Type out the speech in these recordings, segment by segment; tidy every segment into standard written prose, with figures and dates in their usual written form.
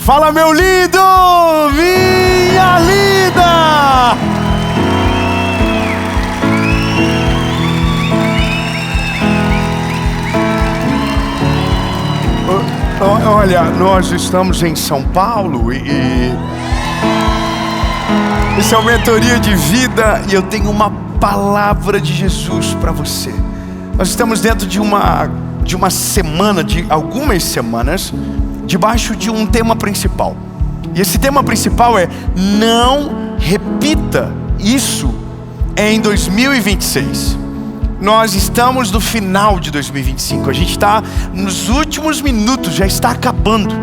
Fala, meu lindo, minha linda. Olha, nós estamos em São Paulo e esse é o Mentoria de Vida e eu tenho uma palavra de Jesus para você. Nós estamos dentro de uma semana, de algumas semanas, debaixo de um tema principal. E esse tema principal é: não repita isso em 2026. Nós estamos no final de 2025, a gente está nos últimos minutos, já está acabando.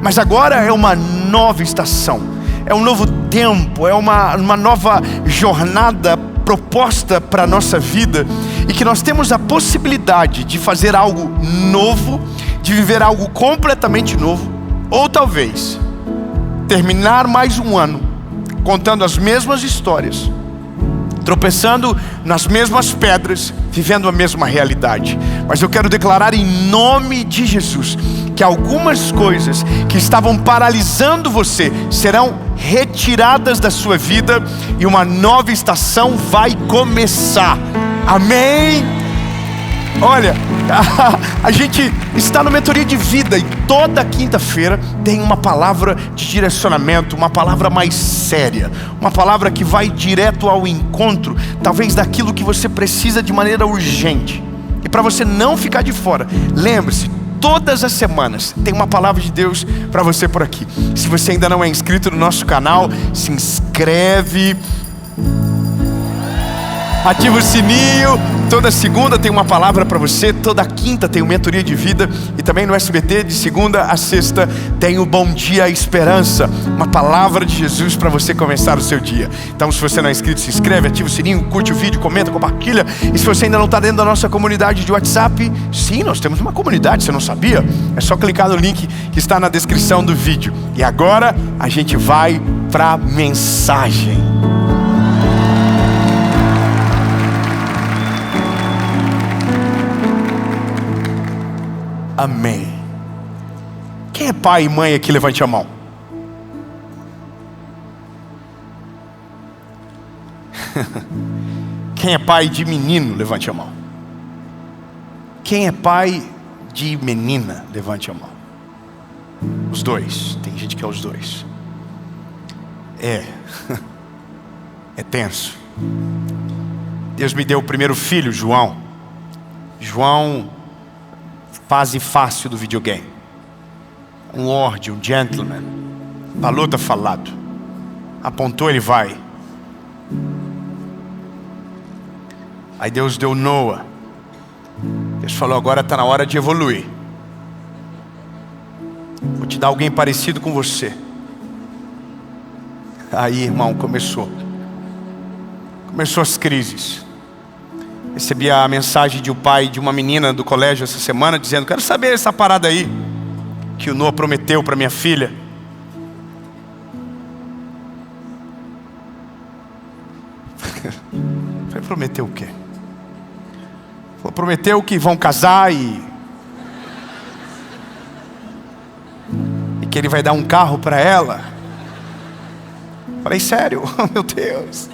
Mas agora é uma nova estação, é um novo tempo, é uma nova jornada proposta para a nossa vida. E que nós temos a possibilidade de fazer algo novo, de viver algo completamente novo. Ou talvez terminar mais um ano contando as mesmas histórias, tropeçando nas mesmas pedras, vivendo a mesma realidade. Mas eu quero declarar em nome de Jesus que algumas coisas que estavam paralisando você serão retiradas da sua vida e uma nova estação vai começar. Amém? Olha, a gente está no Mentoria de Vida e toda quinta-feira tem uma palavra de direcionamento, uma palavra mais séria, uma palavra que vai direto ao encontro, talvez daquilo que você precisa de maneira urgente. E para você não ficar de fora, lembre-se, todas as semanas tem uma palavra de Deus para você por aqui. Se você ainda não é inscrito no nosso canal, se inscreve, ativa o sininho. Toda segunda tem uma palavra para você, toda quinta tem o Mentoria de Vida e também no SBT de segunda a sexta tem o Bom Dia Esperança, uma palavra de Jesus para você começar o seu dia. Então, se você não é inscrito, se inscreve, ativa o sininho, curte o vídeo, comenta, compartilha. E se você ainda não está dentro da nossa comunidade de WhatsApp, sim, nós temos uma comunidade, você não sabia? É só clicar no link que está na descrição do vídeo. E agora a gente vai para a mensagem. Amém. Quem é pai e mãe aqui? Levante a mão. Quem é pai de menino? Levante a mão. Quem é pai de menina? Levante a mão. Os dois. Tem gente que é os dois. É tenso. Deus me deu o primeiro filho, João. Fase fácil do videogame, um lord, um gentleman, falou, tá falado, apontou, ele vai. Aí Deus deu Noah. Deus falou: agora está na hora de evoluir, vou te dar alguém parecido com você. Aí, irmão, começou as crises. Recebi a mensagem de um pai de uma menina do colégio essa semana dizendo: quero saber essa parada aí que o Noah prometeu para minha filha. Falei: prometeu o quê? Falei: prometeu que vão casar e que ele vai dar um carro para ela. Falei: sério? Oh, meu Deus.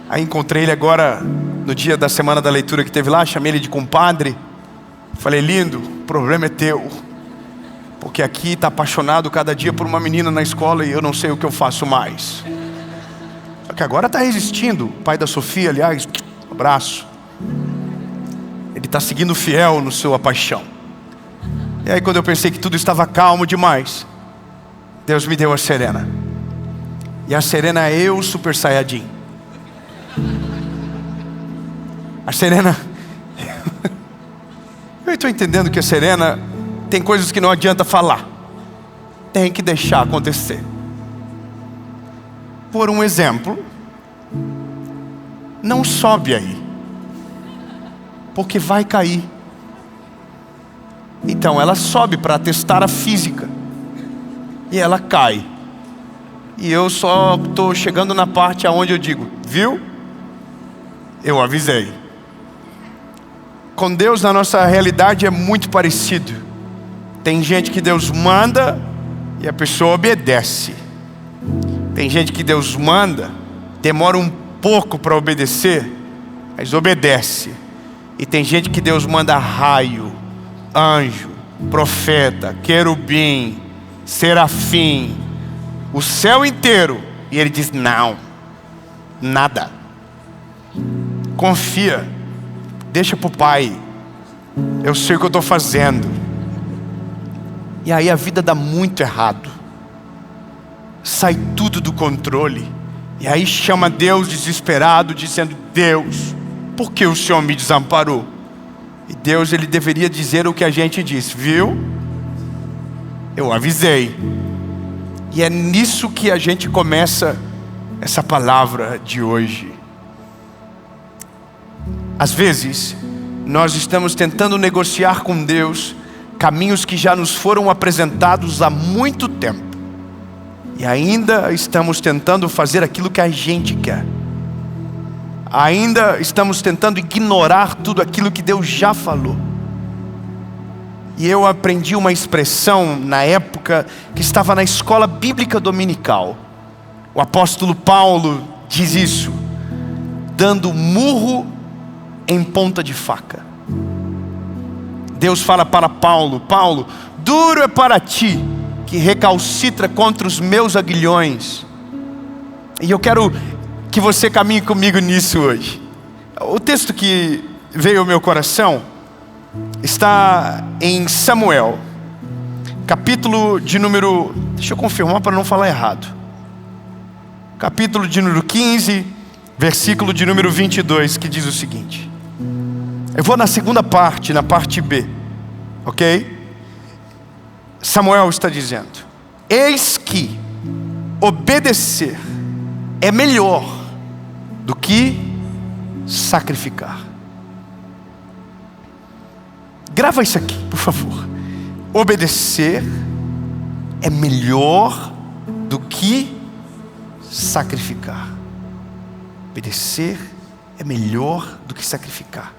Aí encontrei ele agora no dia da semana da leitura que teve lá, chamei ele de compadre. Falei: lindo, o problema é teu, porque aqui está apaixonado cada dia por uma menina na escola e eu não sei o que eu faço mais. Só que agora está resistindo. O pai da Sofia, aliás, um abraço. Ele está seguindo fiel no sua paixão. E aí, quando eu pensei que tudo estava calmo demais, Deus me deu a Serena. E a Serena é eu, Super Saiyajin. A Serena, eu estou entendendo que a Serena tem coisas que não adianta falar, tem que deixar acontecer. Por um exemplo, não sobe aí, porque vai cair. Então ela sobe para testar a física e ela cai. E eu só estou chegando na parte aonde eu digo: viu? Eu avisei. Com Deus na nossa realidade é muito parecido. Tem gente que Deus manda e a pessoa obedece. Tem gente que Deus manda, demora um pouco para obedecer, mas obedece. E tem gente que Deus manda raio, anjo, profeta, querubim, serafim, o céu inteiro, e ele diz não, nada. Confia, deixa para o Pai, eu sei o que eu estou fazendo. E aí a vida dá muito errado, sai tudo do controle. E aí chama Deus desesperado, dizendo: Deus, por que o Senhor me desamparou? E Deus, ele deveria dizer o que a gente diz: viu? Eu avisei. E é nisso que a gente começa essa palavra de hoje. Às vezes, nós estamos tentando negociar com Deus caminhos que já nos foram apresentados há muito tempo. E ainda estamos tentando fazer aquilo que a gente quer. Ainda estamos tentando ignorar tudo aquilo que Deus já falou. E eu aprendi uma expressão na época que estava na escola bíblica dominical. O apóstolo Paulo diz isso: dando murro em ponta de faca. Deus fala para Paulo: Paulo, duro é para ti que recalcitra contra os meus aguilhões. E eu quero que você caminhe comigo nisso hoje. O texto que veio ao meu coração está em Samuel, capítulo de número, deixa eu confirmar para não falar errado, capítulo de número 15, versículo de número 22, que diz o seguinte. Eu vou na segunda parte, na parte B, ok? Samuel está dizendo: eis que obedecer é melhor do que sacrificar. Grava isso aqui, por favor. Obedecer é melhor do que sacrificar. Obedecer é melhor do que sacrificar.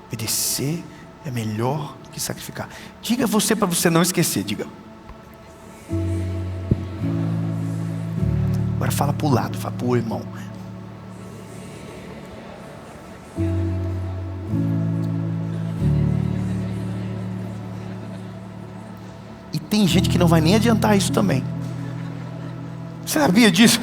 Obedecer é melhor do que sacrificar. Diga você, para você não esquecer, diga. Agora fala para o lado, fala para o irmão. E tem gente que não vai nem adiantar isso também. Você sabia disso?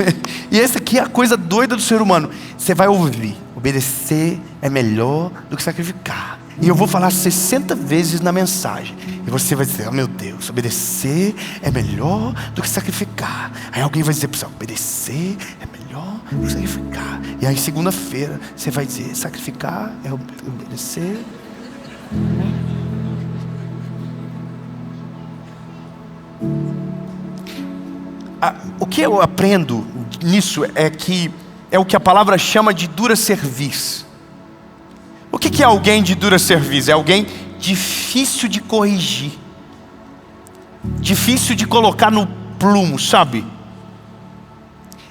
E essa aqui é a coisa doida do ser humano. Você vai ouvir: obedecer é melhor do que sacrificar. E eu vou falar 60 vezes na mensagem. E você vai dizer: oh meu Deus, obedecer é melhor do que sacrificar. Aí alguém vai dizer para você: obedecer é melhor do que sacrificar. E aí segunda-feira você vai dizer: sacrificar é obedecer. O que eu aprendo nisso é que é o que a palavra chama de dura cerviz. O que é alguém de dura cerviz? É alguém difícil de corrigir, difícil de colocar no plumo, sabe?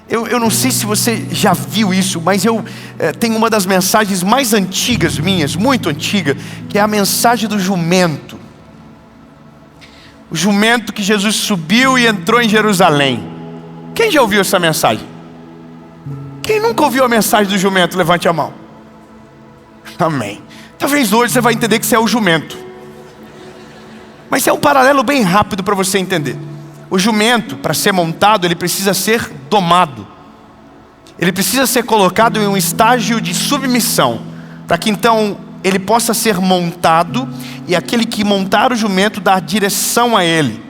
Eu não sei se você já viu isso, mas eu tenho uma das mensagens mais antigas minhas, muito antiga, que é a mensagem do jumento. O jumento que Jesus subiu e entrou em Jerusalém. Quem já ouviu essa mensagem? Quem nunca ouviu a mensagem do jumento? Levante a mão. Amém. Talvez hoje você vai entender que você é o jumento. Mas é um paralelo bem rápido para você entender. O jumento, para ser montado, ele precisa ser domado. Ele precisa ser colocado em um estágio de submissão, para que então ele possa ser montado, e aquele que montar o jumento dar direção a ele.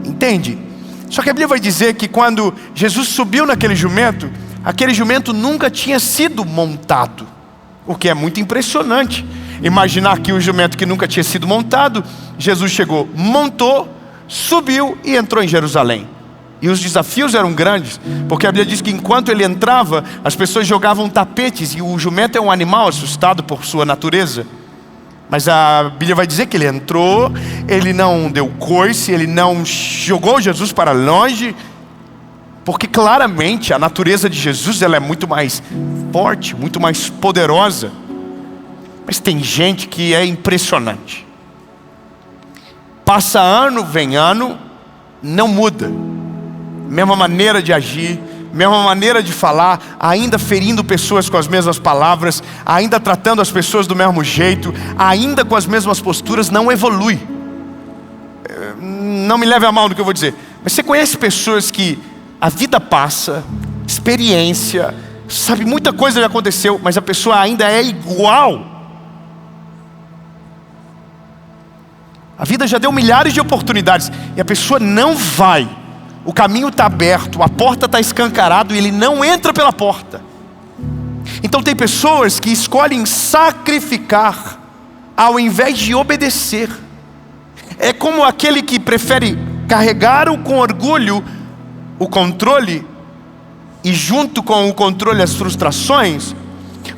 Entende? Só que a Bíblia vai dizer que quando Jesus subiu naquele jumento, aquele jumento nunca tinha sido montado. O que é muito impressionante. Imaginar que o jumento que nunca tinha sido montado, Jesus chegou, montou, subiu e entrou em Jerusalém. E os desafios eram grandes, porque a Bíblia diz que enquanto ele entrava, as pessoas jogavam tapetes, e o jumento é um animal assustado por sua natureza. Mas a Bíblia vai dizer que ele entrou, ele não deu coice, ele não jogou Jesus para longe, porque claramente a natureza de Jesus ela é muito mais forte, muito mais poderosa. Mas tem gente que é impressionante. Passa ano, vem ano, não muda. Mesma maneira de agir, mesma maneira de falar, ainda ferindo pessoas com as mesmas palavras, ainda tratando as pessoas do mesmo jeito, ainda com as mesmas posturas, não evolui. Não me leve a mal no que eu vou dizer, mas você conhece pessoas que a vida passa, experiência, sabe, muita coisa já aconteceu, mas a pessoa ainda é igual. A vida já deu milhares de oportunidades e a pessoa não vai. O caminho está aberto, a porta está escancarada e ele não entra pela porta. Então tem pessoas que escolhem sacrificar ao invés de obedecer. É como aquele que prefere carregar com orgulho o controle e junto com o controle as frustrações,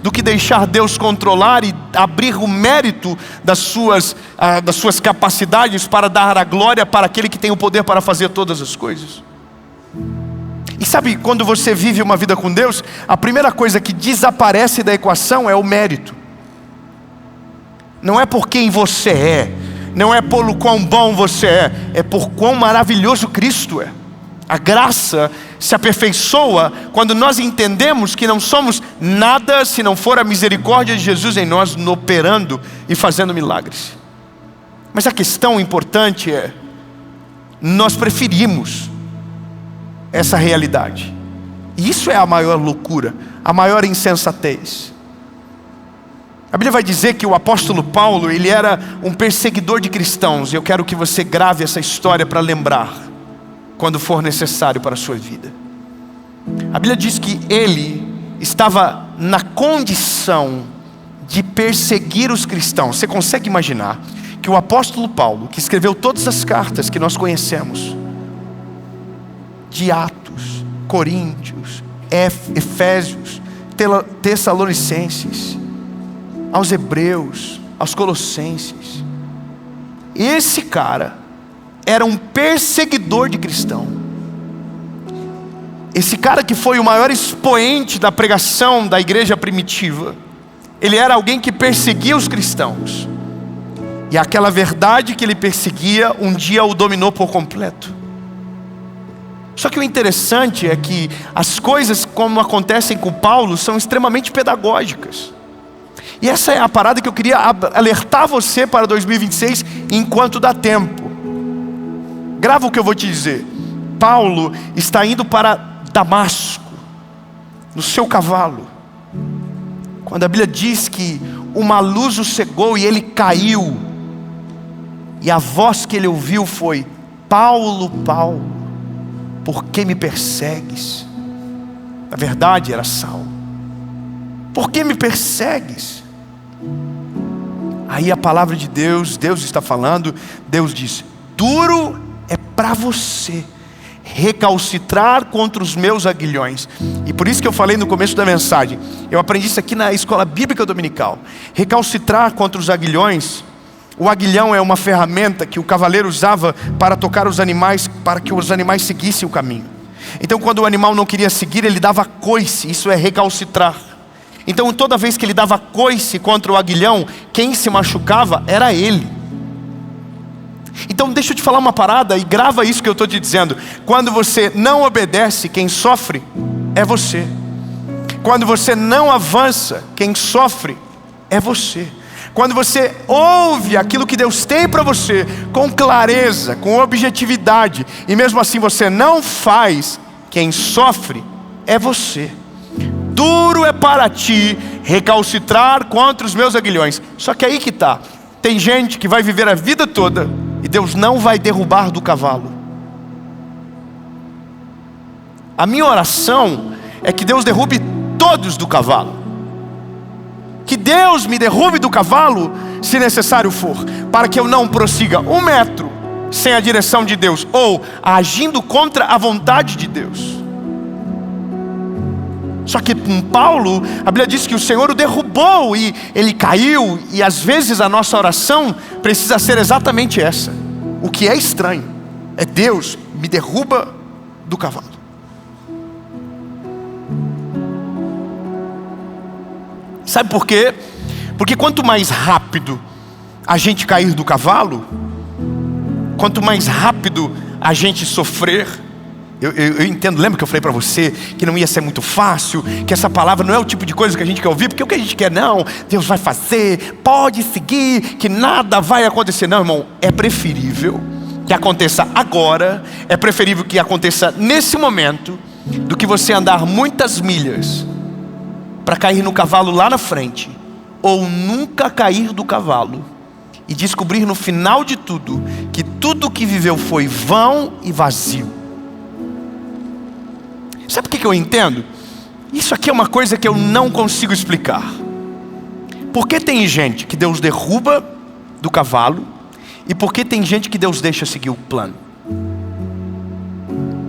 do que deixar Deus controlar e abrir o mérito das suas capacidades para dar a glória para aquele que tem o poder para fazer todas as coisas. E sabe, quando você vive uma vida com Deus, a primeira coisa que desaparece da equação é o mérito. Não é por quem você é, não é pelo quão bom você é por quão maravilhoso Cristo é. A graça se aperfeiçoa quando nós entendemos que não somos nada se não for a misericórdia de Jesus em nós, operando e fazendo milagres. Mas a questão importante é, nós preferimos essa realidade. E isso é a maior loucura, a maior insensatez. A Bíblia vai dizer que o apóstolo Paulo, ele era um perseguidor de cristãos. E eu quero que você grave essa história para lembrar quando for necessário para a sua vida. A Bíblia diz que ele estava na condição de perseguir os cristãos. Você consegue imaginar que o apóstolo Paulo, que escreveu todas as cartas que nós conhecemos, de Atos, Coríntios, Efésios, Tessalonicenses, aos Hebreus, aos Colossenses, esse cara era um perseguidor de cristão. Esse cara que foi o maior expoente da pregação da igreja primitiva, ele era alguém que perseguia os cristãos. E aquela verdade que ele perseguia, um dia o dominou por completo. Só que o interessante é que as coisas como acontecem com Paulo são extremamente pedagógicas. E essa é a parada que eu queria alertar você para 2026 enquanto dá tempo. Grava o que eu vou te dizer. Paulo está indo para Damasco, no seu cavalo, quando a Bíblia diz que uma luz o cegou e ele caiu, e a voz que ele ouviu foi: Paulo, Paulo, por que me persegues? Na verdade era Saulo. Por que me persegues? Aí a palavra de Deus, Deus está falando, Deus diz: duro é para você recalcitrar contra os meus aguilhões. E por isso que eu falei no começo da mensagem, eu aprendi isso aqui na escola bíblica dominical. Recalcitrar contra os aguilhões. O aguilhão é uma ferramenta que o cavaleiro usava para tocar os animais, para que os animais seguissem o caminho. Então quando o animal não queria seguir, ele dava coice, isso é recalcitrar. Então toda vez que ele dava coice contra o aguilhão, quem se machucava era ele. Então deixa eu te falar uma parada e grava isso que eu estou te dizendo. Quando você não obedece, quem sofre é você. Quando você não avança, quem sofre é você. Quando você ouve aquilo que Deus tem para você com clareza, com objetividade, e mesmo assim você não faz, quem sofre é você. Duro é para ti recalcitrar contra os meus aguilhões. Só que aí que está. Tem gente que vai viver a vida toda e Deus não vai derrubar do cavalo. A minha oração é que Deus derrube todos do cavalo. Que Deus me derrube do cavalo, se necessário for, para que eu não prossiga 1 metro sem a direção de Deus, ou agindo contra a vontade de Deus. Só que com Paulo, a Bíblia diz que o Senhor o derrubou e ele caiu. E às vezes a nossa oração precisa ser exatamente essa. O que é estranho é: Deus me derruba do cavalo. Sabe por quê? Porque quanto mais rápido a gente cair do cavalo, quanto mais rápido a gente sofrer. Eu entendo, lembra que eu falei para você que não ia ser muito fácil, que essa palavra não é o tipo de coisa que a gente quer ouvir, porque o que a gente quer, não, Deus vai fazer, pode seguir, que nada vai acontecer. Não, irmão, é preferível que aconteça agora, é preferível que aconteça nesse momento, do que você andar muitas milhas para cair no cavalo lá na frente, ou nunca cair do cavalo e descobrir no final de tudo que tudo que viveu foi vão e vazio. Sabe por que eu entendo? Isso aqui é uma coisa que eu não consigo explicar. Por que tem gente que Deus derruba do cavalo, e por que tem gente que Deus deixa seguir o plano?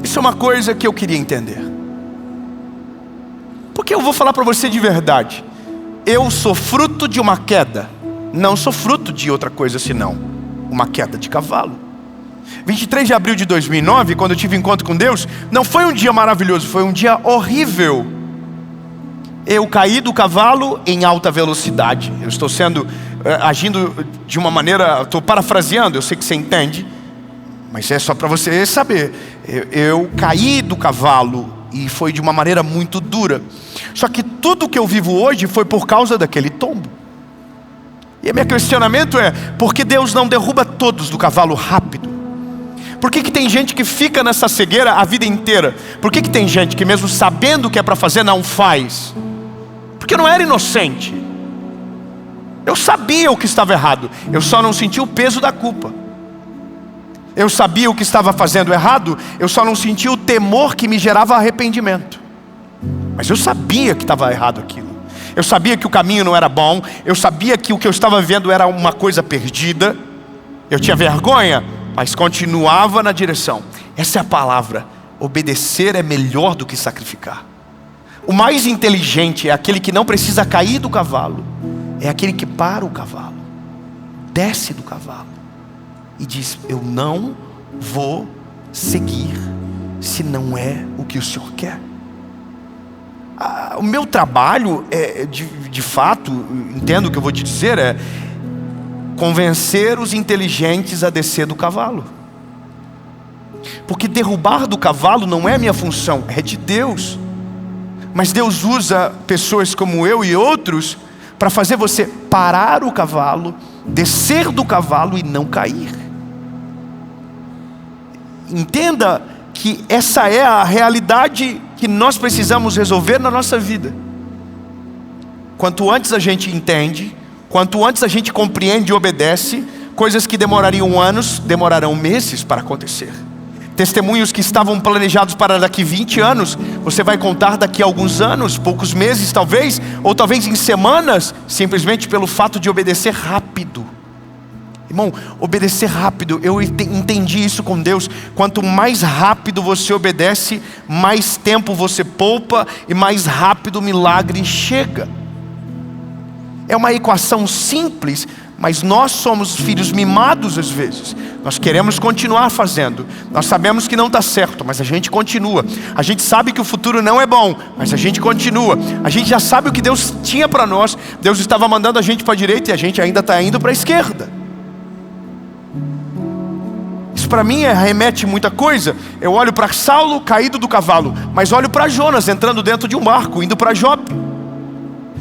Isso é uma coisa que eu queria entender. Porque eu vou falar para você de verdade, eu sou fruto de uma queda, não sou fruto de outra coisa senão uma queda de cavalo. 23 de abril de 2009, quando eu tive encontro com Deus, não foi um dia maravilhoso, foi um dia horrível. Eu caí do cavalo em alta velocidade. Eu estou agindo de uma maneira, estou parafraseando, eu sei que você entende, mas é só para você saber. Eu caí do cavalo e foi de uma maneira muito dura. Só que tudo que eu vivo hoje foi por causa daquele tombo. E o meu questionamento é, por que Deus não derruba todos do cavalo rápido? Por que tem gente que fica nessa cegueira a vida inteira? Por que tem gente que mesmo sabendo o que é para fazer não faz? Porque eu não era inocente. Eu sabia o que estava errado, eu só não sentia o peso da culpa. Eu sabia o que estava fazendo errado, eu só não sentia o temor que me gerava arrependimento. Mas eu sabia que estava errado aquilo. Eu sabia que o caminho não era bom, eu sabia que o que eu estava vivendo era uma coisa perdida. Eu tinha vergonha, mas continuava na direção. Essa é a palavra. Obedecer é melhor do que sacrificar. O mais inteligente é aquele que não precisa cair do cavalo. É aquele que para o cavalo, desce do cavalo e diz, eu não vou seguir se não é o que o Senhor quer. O meu trabalho, de fato, entendo o que eu vou te dizer, é convencer os inteligentes a descer do cavalo. Porque derrubar do cavalo não é minha função, é de Deus. Mas Deus usa pessoas como eu e outros para fazer você parar o cavalo, descer do cavalo e não cair. Entenda que essa é a realidade que nós precisamos resolver na nossa vida. Quanto antes a gente entende, quanto antes a gente compreende e obedece, coisas que demorariam anos, demorarão meses para acontecer. Testemunhos que estavam planejados para daqui 20 anos, você vai contar daqui a alguns anos, poucos meses talvez, ou talvez em semanas, simplesmente pelo fato de obedecer rápido. Irmão, obedecer rápido, eu entendi isso com Deus. Quanto mais rápido você obedece, mais tempo você poupa e mais rápido o milagre chega. É uma equação simples, mas nós somos filhos mimados às vezes. Nós queremos continuar fazendo. Nós sabemos que não está certo, mas a gente continua. A gente sabe que o futuro não é bom, mas a gente continua. A gente já sabe o que Deus tinha para nós. Deus estava mandando a gente para a direita e a gente ainda está indo para a esquerda. Isso para mim remete muita coisa. Eu olho para Saulo caído do cavalo, mas olho para Jonas entrando dentro de um barco, indo para Jope,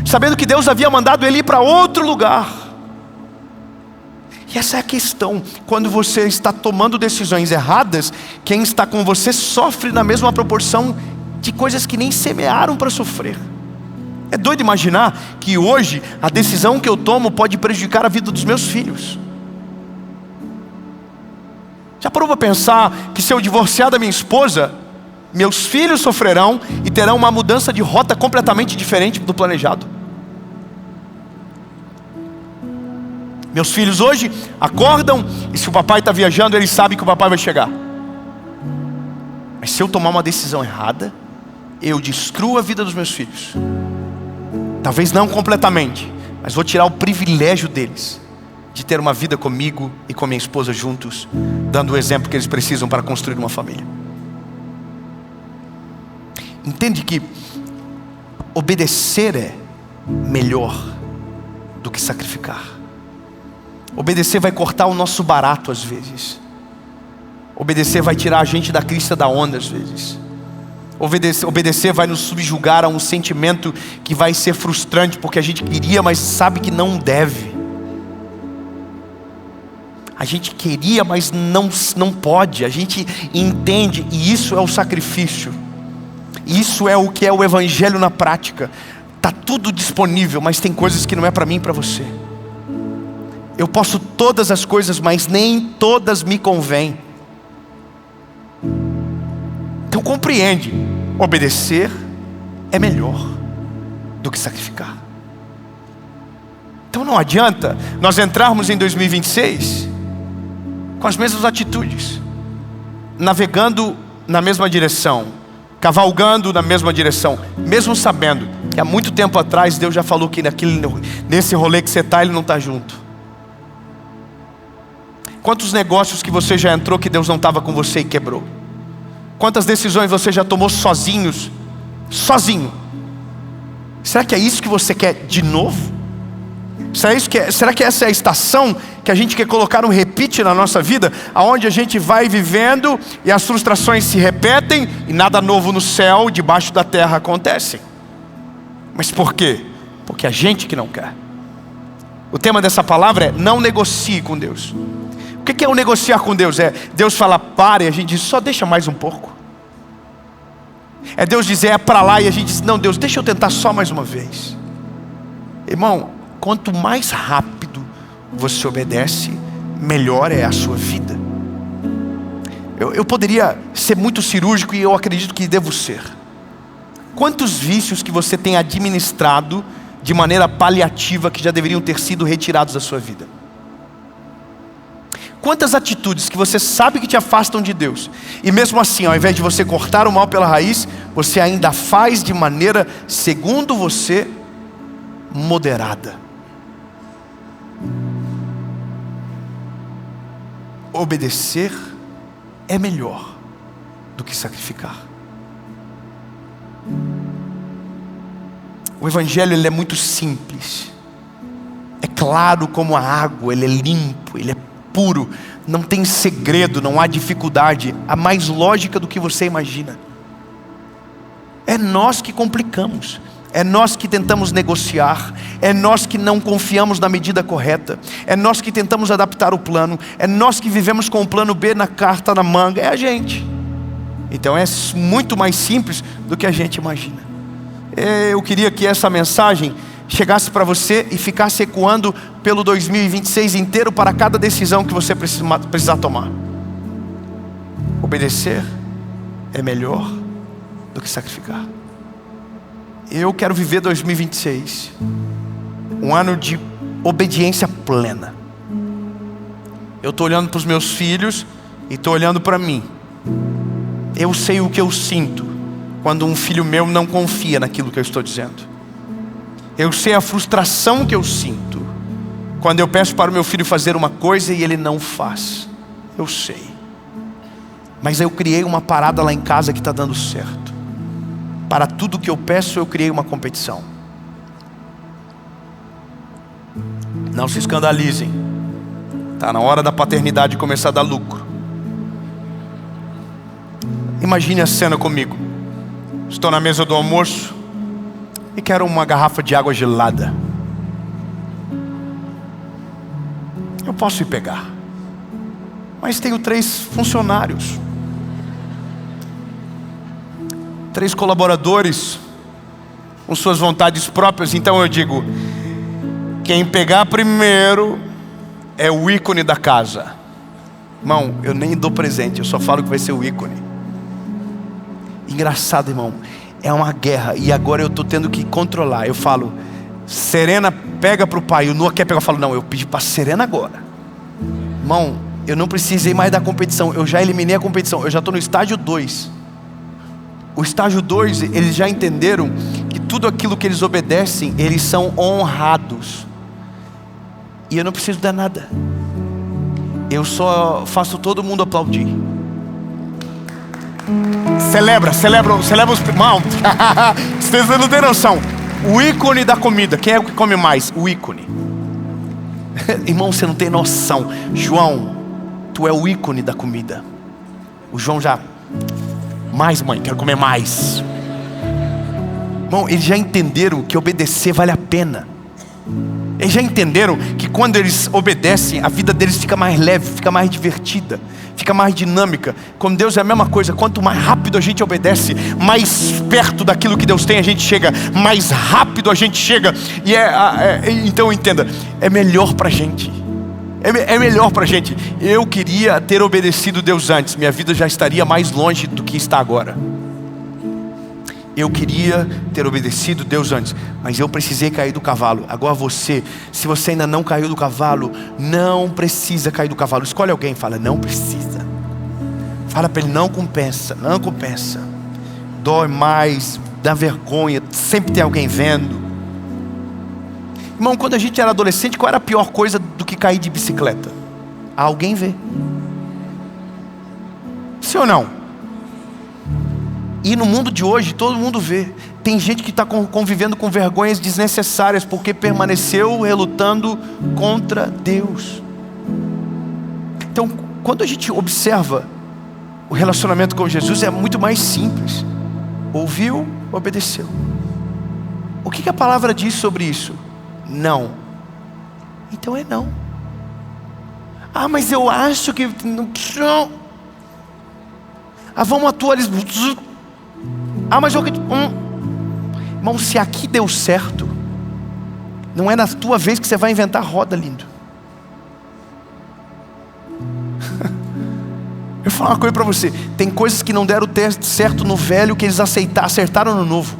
sabendo que Deus havia mandado ele ir para outro lugar. E essa é a questão. Quando você está tomando decisões erradas, quem está com você sofre na mesma proporção de coisas que nem semearam para sofrer. É doido imaginar que hoje a decisão que eu tomo pode prejudicar a vida dos meus filhos. Já parou para pensar que se eu divorciar da minha esposa, meus filhos sofrerão e terão uma mudança de rota completamente diferente do planejado? Meus filhos hoje acordam e se o papai está viajando, eles sabem que o papai vai chegar. Mas se eu tomar uma decisão errada, eu destruo a vida dos meus filhos. Talvez não completamente, mas vou tirar o privilégio deles de ter uma vida comigo e com minha esposa juntos, dando o exemplo que eles precisam para construir uma família. Entende que obedecer é melhor do que sacrificar. Obedecer vai cortar o nosso barato às vezes. Obedecer vai tirar a gente da crista da onda às vezes. Obedecer vai nos subjugar a um sentimento que vai ser frustrante, porque a gente queria, mas sabe que não deve. A gente queria, mas não pode. A gente entende, e isso é o sacrifício. Isso é o que é o evangelho na prática. Está tudo disponível, mas tem coisas que não é para mim e para você. Eu posso todas as coisas, mas nem todas me convêm. Então compreende, obedecer é melhor do que sacrificar. Então não adianta nós entrarmos em 2026 com as mesmas atitudes, navegando na mesma direção, cavalgando na mesma direção, mesmo sabendo que há muito tempo atrás Deus já falou que nesse rolê que você está, Ele não está junto. Quantos negócios que você já entrou que Deus não estava com você e quebrou? Quantas decisões você já tomou sozinho? Será que é isso que você quer de novo? Será que essa é a estação que a gente quer colocar um repeat na nossa vida? Onde a gente vai vivendo e as frustrações se repetem e nada novo no céu, debaixo da terra acontece. Mas por quê? Porque a gente que não quer. O tema dessa palavra é: não negocie com Deus. O que é o negociar com Deus? É Deus falar para e a gente diz: só deixa mais um pouco. É Deus dizer: é para lá, e a gente diz: não, Deus, deixa eu tentar só mais uma vez. Irmão, quanto mais rápido você obedece, melhor é a sua vida. Eu poderia ser muito cirúrgico, e eu acredito que devo ser. Quantos vícios que você tem administrado de maneira paliativa que já deveriam ter sido retirados da sua vida? Quantas atitudes que você sabe que te afastam de Deus, e mesmo assim, ao invés de você cortar o mal pela raiz, você ainda faz de maneira, segundo você, moderada. Obedecer é melhor do que sacrificar. O evangelho, ele é muito simples, é claro como a água, ele é limpo, ele é puro, não tem segredo, não há dificuldade, há mais lógica do que você imagina. É nós que complicamos, é nós que tentamos negociar, é nós que não confiamos na medida correta, é nós que tentamos adaptar o plano, é nós que vivemos com o plano B na carta na manga, é a gente. Então é muito mais simples do que a gente imagina. Eu queria que essa mensagem chegasse para você e ficasse ecoando pelo 2026 inteiro, para cada decisão que você precisar tomar. Obedecer é melhor do que sacrificar. Eu quero viver 2026 um ano de obediência plena. Eu estou olhando para os meus filhos e estou olhando para mim. Eu sei o que eu sinto quando um filho meu não confia naquilo que eu estou dizendo. Eu sei a frustração que eu sinto quando eu peço para o meu filho fazer uma coisa e ele não faz. Eu sei. Mas eu criei uma parada lá em casa que está dando certo. Para tudo que eu peço, eu criei uma competição. Não se escandalizem. Está na hora da paternidade começar a dar lucro. Imagine a cena comigo. Estou na mesa do almoço e quero uma garrafa de água gelada. Eu posso ir pegar, mas tenho 3 funcionários, 3 colaboradores com suas vontades próprias. Então eu digo: quem pegar primeiro é o ícone da casa. Irmão, eu nem dou presente, eu só falo que vai ser o ícone. Engraçado, irmão, é uma guerra, e agora eu estou tendo que controlar. Eu falo: Serena, pega para o pai. O Noah quer pegar, eu falo: não, eu pedi para Serena agora. Irmão, eu não precisei mais da competição, eu já eliminei a competição, eu já estou no estágio 2. O estágio 2, eles já entenderam que tudo aquilo que eles obedecem, eles são honrados. E eu não preciso dar nada, eu só faço todo mundo aplaudir. Celebra os irmãos. Vocês não têm noção. O ícone da comida, quem é o que come mais? O ícone. Irmão, você não tem noção. João, tu é o ícone da comida. O João já, mais mãe, quero comer mais. Irmão, eles já entenderam que obedecer vale a pena. Eles já entenderam que quando eles obedecem, a vida deles fica mais leve, fica mais divertida, fica mais dinâmica. Com Deus é a mesma coisa. Quanto mais rápido a gente obedece, mais perto daquilo que Deus tem a gente chega, mais rápido a gente chega. E então entenda, é melhor pra gente. É melhor pra gente. Eu queria ter obedecido Deus antes, minha vida já estaria mais longe do que está agora. Eu queria ter obedecido Deus antes, mas eu precisei cair do cavalo. Agora você, se você ainda não caiu do cavalo, não precisa cair do cavalo. Escolhe alguém e fala, não precisa. Fala para ele, não compensa, não compensa. Dói mais, dá vergonha, sempre tem alguém vendo. Irmão, quando a gente era adolescente, qual era a pior coisa do que cair de bicicleta? Alguém vê. Sim ou não? E no mundo de hoje, todo mundo vê. Tem gente que está convivendo com vergonhas desnecessárias porque permaneceu relutando contra Deus. Então, quando a gente observa o relacionamento com Jesus, é muito mais simples. Ouviu, obedeceu. O que a palavra diz sobre isso? Não. Então é não. Ah, mas eu acho que... Não. Ah, vamos atualizar... Ah, mas eu... Irmão, se aqui deu certo, não é na tua vez que você vai inventar roda, lindo. Eu vou falar uma coisa para você. Tem coisas que não deram certo no velho, que eles acertaram no novo.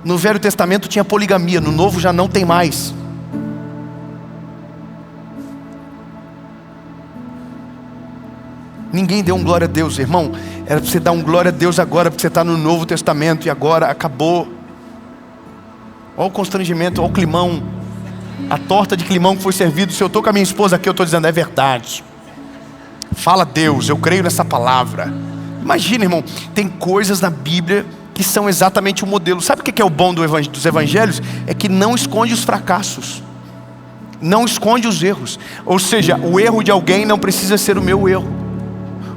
No Velho Testamento tinha poligamia, no Novo já não tem mais. Ninguém deu um glória a Deus, irmão. Era para você dar um glória a Deus agora, porque você está no Novo Testamento e agora acabou. Olha o constrangimento, olha o climão. A torta de climão que foi servido. Se eu estou com a minha esposa aqui, eu estou dizendo, é verdade. Fala Deus, eu creio nessa palavra. Imagina, irmão, tem coisas na Bíblia que são exatamente o modelo. Sabe o que é o bom dos evangelhos? É que não esconde os fracassos, não esconde os erros. Ou seja, o erro de alguém não precisa ser o meu erro.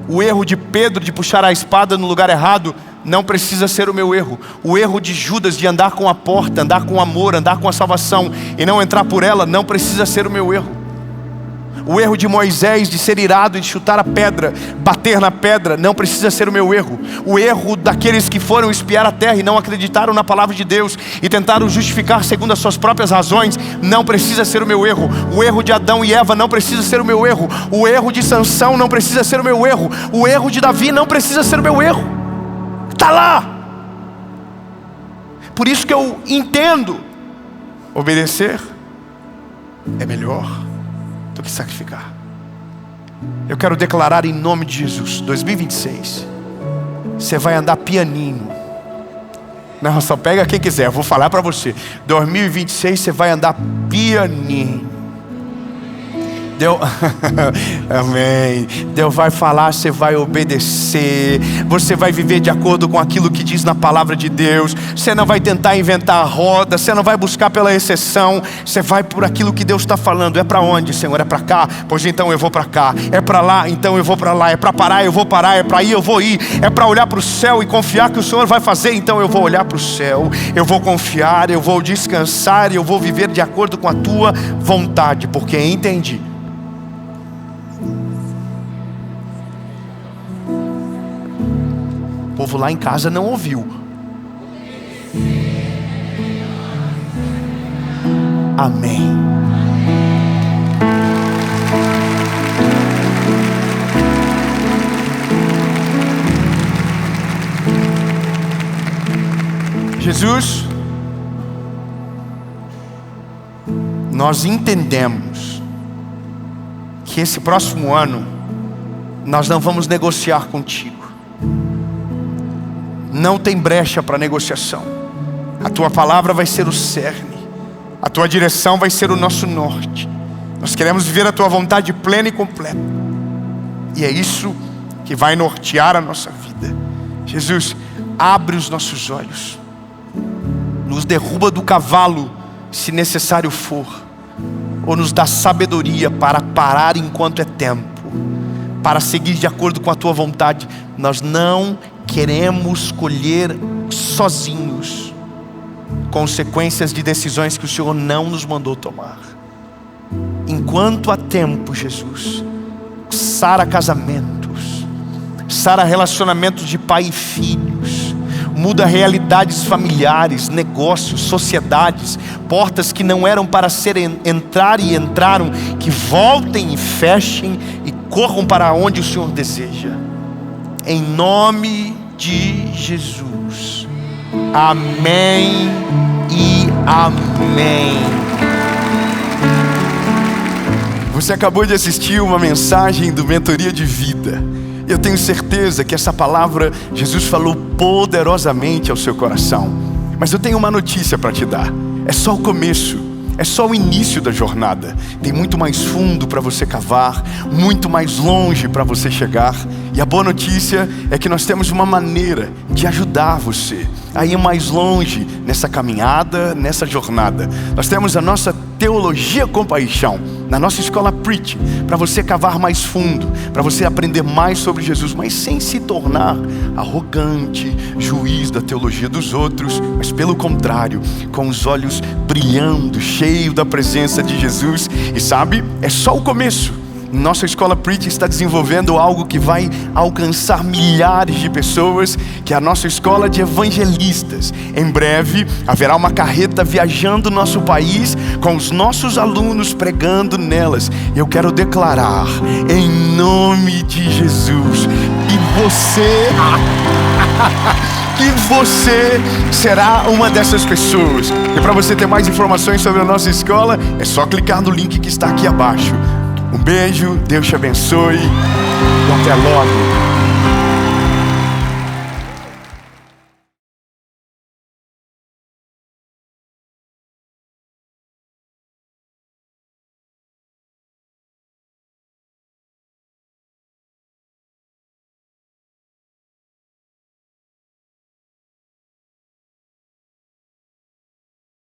O erro de Pedro de puxar a espada no lugar errado não precisa ser o meu erro. O erro de Judas de andar com a porta, andar com o amor, andar com a salvação e não entrar por ela, não precisa ser o meu erro. O erro de Moisés de ser irado e de chutar a pedra, bater na pedra, não precisa ser o meu erro. O erro daqueles que foram espiar a terra e não acreditaram na palavra de Deus e tentaram justificar segundo as suas próprias razões, não precisa ser o meu erro. O erro de Adão e Eva não precisa ser o meu erro. O erro de Sansão não precisa ser o meu erro. O erro de Davi não precisa ser o meu erro. Está lá. Por isso que eu entendo, obedecer é melhor do que sacrificar. Eu quero declarar em nome de Jesus, 2026, você vai andar pianinho. Não, só pega quem quiser, eu vou falar para você. 2026 você vai andar pianinho. Deus, amém. Deus vai falar, você vai obedecer. Você vai viver de acordo com aquilo que diz na palavra de Deus. Você não vai tentar inventar a roda. Você não vai buscar pela exceção. Você vai por aquilo que Deus está falando. É para onde, Senhor? É para cá? Pois então eu vou para cá. É para lá? Então eu vou para lá. É para parar? Eu vou parar. É para ir? Eu vou ir. É para olhar para o céu e confiar que o Senhor vai fazer? Então eu vou olhar para o céu. Eu vou confiar. Eu vou descansar. E eu vou viver de acordo com a tua vontade. Porque entendi. O povo lá em casa não ouviu. Amém. Jesus, nós entendemos que esse próximo ano nós não vamos negociar contigo. Não tem brecha para negociação. A tua palavra vai ser o cerne. A tua direção vai ser o nosso norte. Nós queremos viver a tua vontade plena e completa. E é isso que vai nortear a nossa vida. Jesus, abre os nossos olhos. Nos derruba do cavalo, se necessário for. Ou nos dá sabedoria para parar enquanto é tempo. para seguir de acordo com a tua vontade. Nós não queremos colher sozinhos consequências de decisões que o Senhor não nos mandou tomar. Enquanto há tempo, Jesus, sara casamentos, sara relacionamentos de pai e filhos, muda realidades familiares, negócios, sociedades, portas que não eram para entrar e entraram, que voltem e fechem e corram para onde o Senhor deseja. Em nome de Jesus. Amém e amém. Você acabou de assistir uma mensagem do Mentoria de Vida. Eu tenho certeza que essa palavra Jesus falou poderosamente ao seu coração. Mas eu tenho uma notícia para te dar. É só o começo. É só o início da jornada. Tem muito mais fundo para você cavar, muito mais longe para você chegar. E a boa notícia é que nós temos uma maneira de ajudar você a ir mais longe nessa caminhada, nessa jornada. Nós temos a nossa Teologia com Paixão, na nossa escola Preach, para você cavar mais fundo, para você aprender mais sobre Jesus, mas sem se tornar arrogante, juiz da teologia dos outros, mas pelo contrário, com os olhos brilhando, cheio da presença de Jesus. E sabe, é só o começo. Nossa escola Preach está desenvolvendo algo que vai alcançar milhares de pessoas, que é a nossa escola de evangelistas. Em breve haverá uma carreta viajando nosso país com os nossos alunos pregando nelas. Eu quero declarar em nome de Jesus que você será uma dessas pessoas. E para você ter mais informações sobre a nossa escola, é só clicar no link que está aqui abaixo. Um beijo, Deus te abençoe e até logo.